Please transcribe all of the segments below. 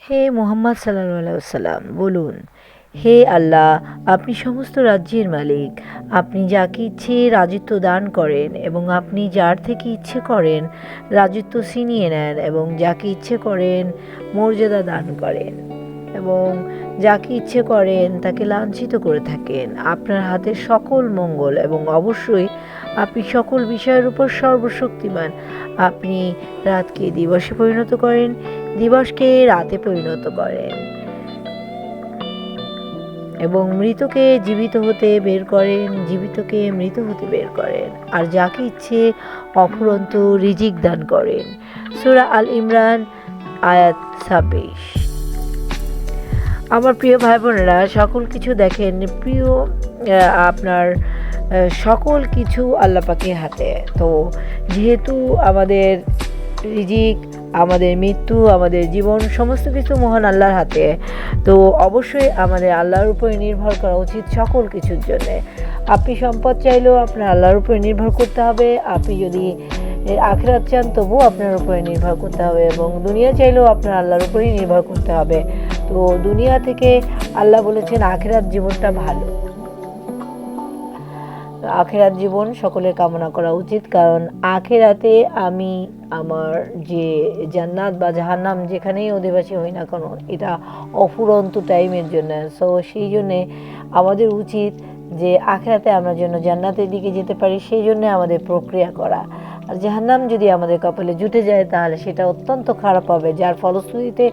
হে মুহাম্মদ সাল্লাল্লাহু আলাইহি ওয়াসাল্লাম, বলুন, হে আল্লাহ, আপনি সমস্ত রাজ্যের মালিক। আপনি যাকে ইচ্ছে রাজত্ব দান করেন এবং আপনি যার থেকে ইচ্ছে করেন রাজত্ব ছিনিয়ে নেন এবং যাকে ইচ্ছে করেন মর্যাদা দান করেন এবং যাকে ইচ্ছে করেন তাকে লাঞ্ছিত করে থাকেন। আপনার হাতে সকল মঙ্গল এবং অবশ্যই আপনি সকল বিষয়ের উপর সর্বশক্তিমান। আপনি রাতকে দিবসে পরিণত করেন, দিবসকে রাতে পরিণত করেন এবং মৃতকে জীবিত হতে বের করেন, জীবিতকে মৃত হতে বের করেন, আর যাকে ইচ্ছে অফুরন্ত রিজিক দান করেন। সূরা আল ইমরান আয়াত 26। আমার প্রিয় ভাই বোনেরা, সকল কিছু দেখেন প্রিয়, আপনার সকল কিছু আল্লাহ পাকের হাতে। তো যেহেতু আমাদের রিজিক, আমাদের মৃত্যু, আমাদের জীবন সমস্ত কিছু মহান আল্লাহর হাতে, তো অবশ্যই আমাদের আল্লাহর উপরে নির্ভর করা উচিত সকল কিছুর জন্যে। আপনি সম্পদ চাইলেও আপনার আল্লাহর উপরে নির্ভর করতে হবে। আপনি যদি আখিরাত চান তবুও আপনার উপরে নির্ভর করতে হবে এবং দুনিয়া চাইলেও আপনার আল্লাহর উপরেই নির্ভর করতে হবে। তো দুনিয়া থেকে আল্লাহ বলেছেন আখিরাত জীবনটা ভালো। আখিরাত জীবন সকলের কামনা করা উচিত, কারণ আখিরাতে আমি আমার যে জান্নাত বা জাহান্নাম যেখানেই অধিবাসী হই না কেন, এটা অফুরন্ত টাইমের জন্য। সো সেই জন্যে আমাদের উচিত যে আখিরাতে আমরা যেন জান্নাতের দিকে যেতে পারি, সেই জন্য আমাদের প্রক্রিয়া করা। আর জাহান্নাম যদি আমাদের কপালে জুটে যায় তাহলে সেটা অত্যন্ত খারাপ হবে, যার ফলশ্রুতিতে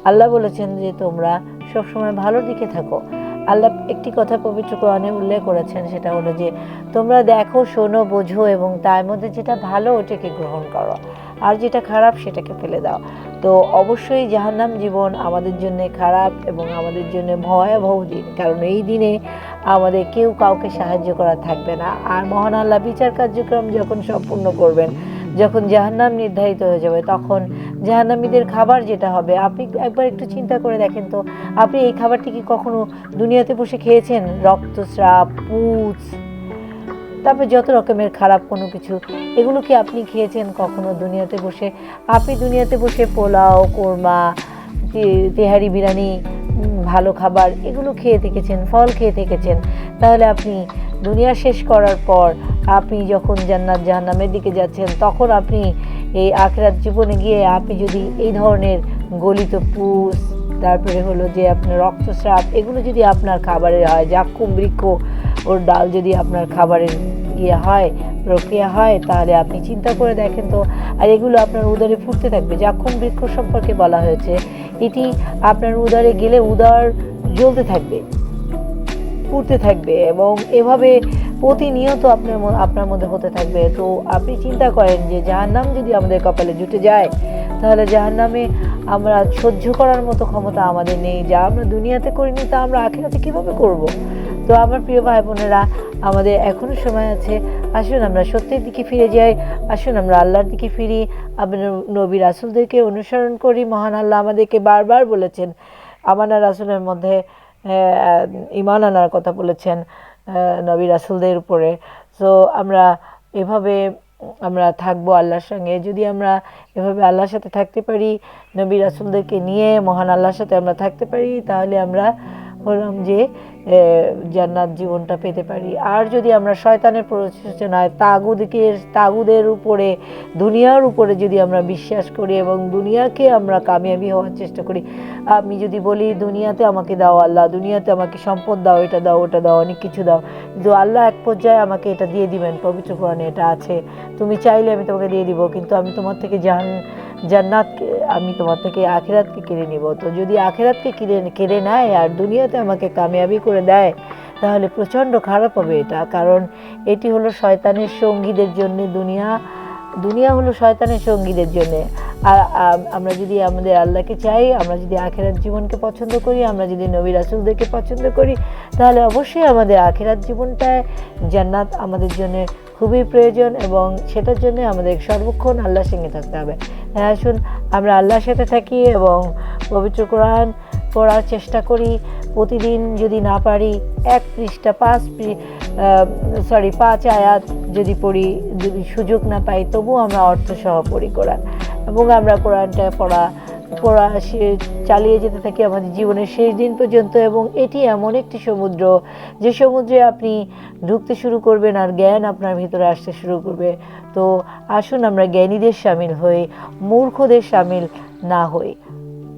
আল্লাহ বলেছেন যে তোমরা সবসময় ভালোর দিকে থাকো। আল্লাহ একটি কথা পবিত্র কোরআনে উল্লেখ করেছেন, সেটা হলো যে তোমরা দেখো, শোনো, বোঝো এবং তার মধ্যে যেটা ভালো ওটাকে গ্রহণ করো, আর যেটা খারাপ সেটাকে ফেলে দাও। তো অবশ্যই জাহান্নাম জীবন আমাদের জন্য খারাপ এবং আমাদের জন্য ভয়াবহ দিন, কারণ এই দিনে আমাদের কেউ কাউকে সাহায্য করা থাকবে না। আর মহান আল্লাহ বিচার কার্যক্রম যখন সম্পূর্ণ করবেন, যখন জাহান্নাম নির্ধারিত হয়ে যাবে, তখন জাহান্নামীদের খাবার যেটা হবে, আপনি একবার একটু চিন্তা করে দেখেন তো, আপনি এই খাবারটি কি কখনো দুনিয়াতে বসে খেয়েছেন? রক্তস্রাব, পুঁজ, তারপরে যত রকমের খারাপ কোনো কিছু, এগুলো কি আপনি খেয়েছেন কখনো দুনিয়াতে বসে? আপনি দুনিয়াতে বসে পোলাও, কোরমা, তেহারি, বিরিয়ানি, ভালো খাবার এগুলো খেয়ে থেকেছেন, ফল খেয়ে থেকেছেন। তাহলে আপনি দুনিয়া শেষ করার পর আপনি যখন জান্নাত জাহান্নামের দিকে যাচ্ছেন, তখন আপনি এই আখিরাত জীবনে গিয়ে আপনি যদি এই ধরনের গলিত পুষ, তারপরে হলো যে আপনার রক্তস্রাব, এগুলো যদি আপনার খাবারের হয়, জাক্কুম বৃক্ষ ওর ডাল যদি আপনার খাবারের হয়, প্রক্রিয়া হয়, তাহলে আপনি চিন্তা করে দেখেন তো। আর এগুলো আপনার উদরে ফুটতে থাকবে। জাক্কুম বৃক্ষ সম্পর্কে বলা হয়েছে এটি আপনার উদরে গেলে উদর জ্বলতে থাকবে, ফুটতে থাকবে এবং এভাবে প্রতিনিয়ত আপনার মধ্যে হতে থাকবে। তো আপনি চিন্তা করেন যে জাহান্নাম যদি আমাদের কপালে জুটে যায়, তাহলে জাহান্নামে আমরা সহ্য করার মতো ক্ষমতা আমাদের নেই। যা আমরা দুনিয়াতে করিনি তা আমরা আখিরাতে কীভাবে করব? তো আমার প্রিয় ভাই বোনেরা, আমাদের এখনও সময় আছে। আসুন আমরা সত্যের দিকে ফিরে যাই, আসুন আমরা আল্লাহর দিকে ফিরি, আপনার নবী রাসূলদেরকে অনুসরণ করি। মহান আল্লাহ আমাদেরকে বারবার বলেছেন, আমানা রাসূলের মধ্যে ঈমান আনার কথা বলেছেন নবী রাসূলদের উপরে। সো আমরা এভাবে আমরা থাকবো আল্লাহর সঙ্গে। যদি আমরা এভাবে আল্লাহর সাথে থাকতে পারি, নবী রাসূলদেরকে নিয়ে মহান আল্লাহর সাথে আমরা থাকতে পারি, তাহলে আমরা হলাম যে জান্নাত জীবনটা পেতে পারি। আর যদি আমরা শয়তানের প্ররোচনায় তাগুদের উপরে, দুনিয়ার উপরে যদি আমরা বিশ্বাস করি এবং দুনিয়াকে আমরা কামিয়াবি হওয়ার চেষ্টা করি, আমি যদি বলি দুনিয়াতে আমাকে দাও আল্লাহ, দুনিয়াতে আমাকে সম্পদ দাও, এটা দাও, ওটা দাও, অনেক কিছু দাও, কিন্তু আল্লাহ এক পর্যায়ে আমাকে এটা দিয়ে দিবেন। পবিত্র কোরআনে এটা আছে, তুমি চাইলে আমি তোমাকে দিয়ে দিব, কিন্তু আমি তোমার থেকে জান্নাতকে, আমি তোমার থেকে আখিরাতকে কেড়ে নিব। তো যদি আখিরাতকে কেড়ে নেয় আর দুনিয়াতে আমাকে কামিয়াবি করে দেয়, তাহলে প্রচণ্ড খারাপ হবে এটা, কারণ এটি হলো শয়তানের সঙ্গীদের জন্য। দুনিয়া হলো শয়তানের সঙ্গীদের জন্যে। আর আমরা যদি আমাদের আল্লাহকে চাই, আমরা যদি আখিরাত জীবনকে পছন্দ করি, আমরা যদি নবী রাসূলদেরকে পছন্দ করি, তাহলে অবশ্যই আমাদের আখিরাত জীবনটায় জান্নাত আমাদের জন্য খুবই প্রয়োজন এবং সেটার জন্য আমাদের সর্বক্ষণ আল্লাহর সঙ্গে থাকতে হবে। আসুন আমরা আল্লাহর সাথে থাকি এবং পবিত্র কোরআন পড়ার চেষ্টা করি। প্রতিদিন যদি না পারি 1 পৃষ্ঠা 5 আয়াত যদি পড়ি, যদি সুযোগ না পাই, তবুও আমরা অর্থসহ পড়ি কোরআন, এবং আমরা কোরআনটা পড়া পড়া চালিয়ে যেতে থাকি আমাদের জীবনের শেষ দিন পর্যন্ত। এবং এটি এমন একটি সমুদ্র, যে সমুদ্রে আপনি ঢুকতে শুরু করবেন আর জ্ঞান আপনার ভিতরে আসতে শুরু করবে। তো আসুন আমরা জ্ঞানীদের সামিল হই, মূর্খদের সামিল না হই।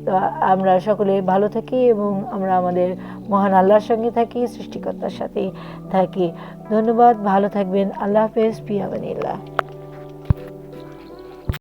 তো আমরা সকলে ভালো থাকি এবং আমরা আমাদের মহান আল্লাহর সঙ্গে থাকি, সৃষ্টিকর্তার সাথেই থাকি। ধন্যবাদ, ভালো থাকবেন। আল্লাহ হাফেজ, ফি আমানিল্লাহ।